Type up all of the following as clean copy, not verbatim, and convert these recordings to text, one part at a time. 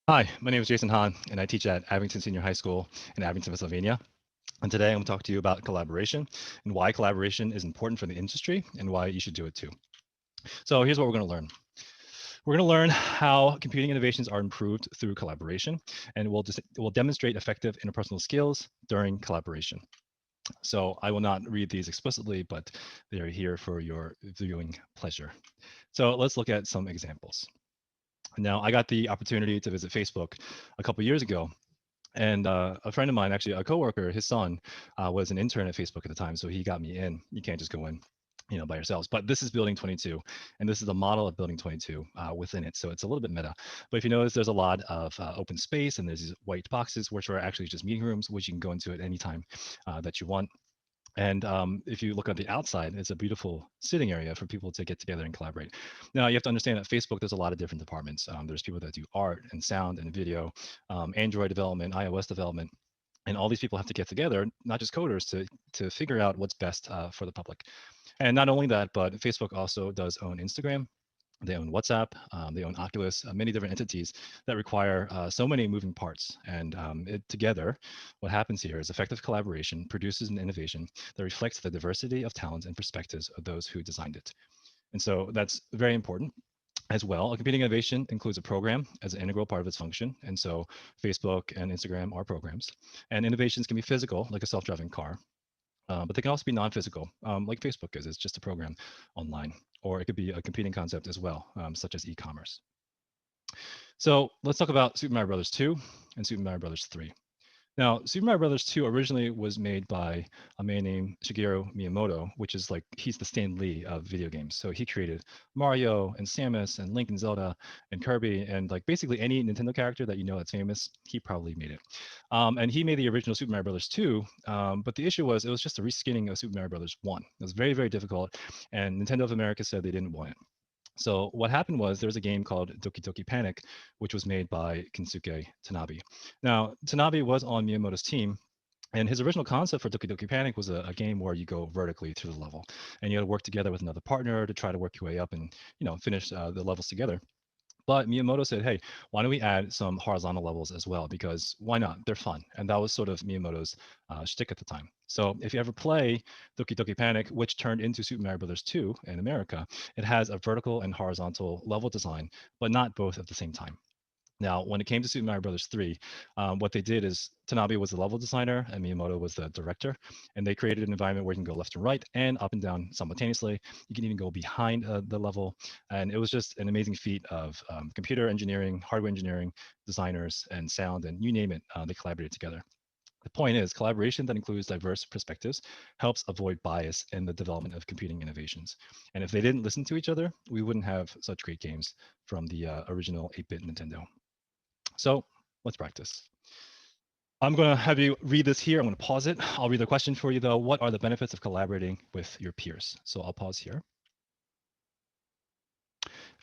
Hi, my name is Jason Hahn, and I teach at Abington Senior High School in Abington, Pennsylvania. And today I'm going to talk to you about collaboration and why collaboration is important for the industry and why you should do it too. So here's what we're going to learn. We're going to learn how computing innovations are improved through collaboration, and we'll demonstrate effective interpersonal skills during collaboration. So I will not read these explicitly, but they are here for your viewing pleasure. So let's look at some examples. Now, I got the opportunity to visit Facebook a couple years ago, and a friend of mine, actually a coworker, his son was an intern at Facebook at the time, so he got me in. You can't just go in, by yourselves. But this is Building 22, and this is the model of Building 22 within it. So it's a little bit meta. But if you notice, there's a lot of open space, and there's these white boxes, which are actually just meeting rooms, which you can go into at any time that you want. And if you look on the outside, it's a beautiful sitting area for people to get together and collaborate. Now, you have to understand that Facebook, there's a lot of different departments. There's people that do art and sound and video, Android development, iOS development, and all these people have to get together, not just coders, to figure out what's best for the public. And not only that, but Facebook also does own Instagram. They own WhatsApp, they own Oculus, many different entities that require so many moving parts. And together, what happens here is effective collaboration produces an innovation that reflects the diversity of talents and perspectives of those who designed it. And so that's very important. As well, a computing innovation includes a program as an integral part of its function. And so Facebook and Instagram are programs. And innovations can be physical, like a self-driving car, but they can also be non-physical, like Facebook is. It's just a program online, or it could be a competing concept as well, such as e-commerce. So let's talk about Super Mario Brothers 2 and Super Mario Brothers 3. Now, Super Mario Brothers 2 originally was made by a man named Shigeru Miyamoto, which is like he's the Stan Lee of video games. So he created Mario and Samus and Link and Zelda and Kirby and like basically any Nintendo character that you know that's famous, he probably made it. And he made the original Super Mario Brothers 2, but the issue was it was just a reskinning of Super Mario Brothers 1. It was very, very difficult, and Nintendo of America said they didn't want it. So what happened was there was a game called Doki Doki Panic, which was made by Kensuke Tanabe. Now, Tanabe was on Miyamoto's team, and his original concept for Doki Doki Panic was a game where you go vertically through the level, and you had to work together with another partner to try to work your way up and finish the levels together. But Miyamoto said, hey, why don't we add some horizontal levels as well? Because why not? They're fun. And that was sort of Miyamoto's shtick at the time. So if you ever play Doki Doki Panic, which turned into Super Mario Brothers 2 in America, it has a vertical and horizontal level design, but not both at the same time. Now, when it came to Super Mario Brothers 3, what they did is Tanabe was the level designer and Miyamoto was the director, and they created an environment where you can go left and right and up and down simultaneously. You can even go behind the level, and it was just an amazing feat of computer engineering, hardware engineering, designers, and sound, and you name it. They collaborated together. The point is, collaboration that includes diverse perspectives helps avoid bias in the development of computing innovations. And if they didn't listen to each other, we wouldn't have such great games from the original 8-bit Nintendo. So let's practice. I'm going to have you read this here. I'm going to pause it. I'll read the question for you, though. What are the benefits of collaborating with your peers? So I'll pause here.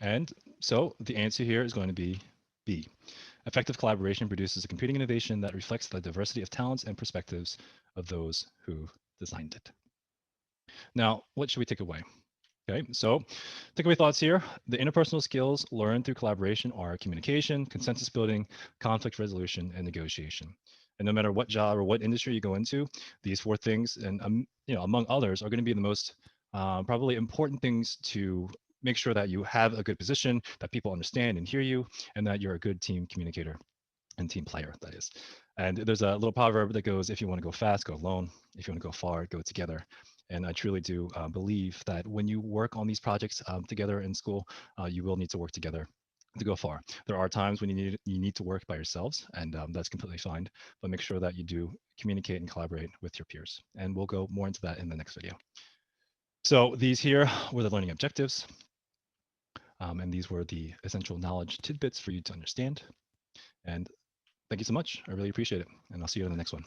And so the answer here is going to be B. Effective collaboration produces a computing innovation that reflects the diversity of talents and perspectives of those who designed it. Now, what should we take away? Okay, so takeaway thoughts here. The interpersonal skills learned through collaboration are communication, consensus building, conflict resolution, and negotiation. And no matter what job or what industry you go into, these four things, and among others, are going to be the most probably important things to make sure that you have a good position, that people understand and hear you, and that you're a good team communicator and team player, that is. And there's a little proverb that goes, if you want to go fast, go alone. If you want to go far, go together. And I truly do believe that when you work on these projects together in school, you will need to work together to go far. There are times when you need to work by yourselves, and that's completely fine. But make sure that you do communicate and collaborate with your peers. And we'll go more into that in the next video. So these here were the learning objectives. And these were the essential knowledge tidbits for you to understand. And thank you so much. I really appreciate it. And I'll see you in the next one.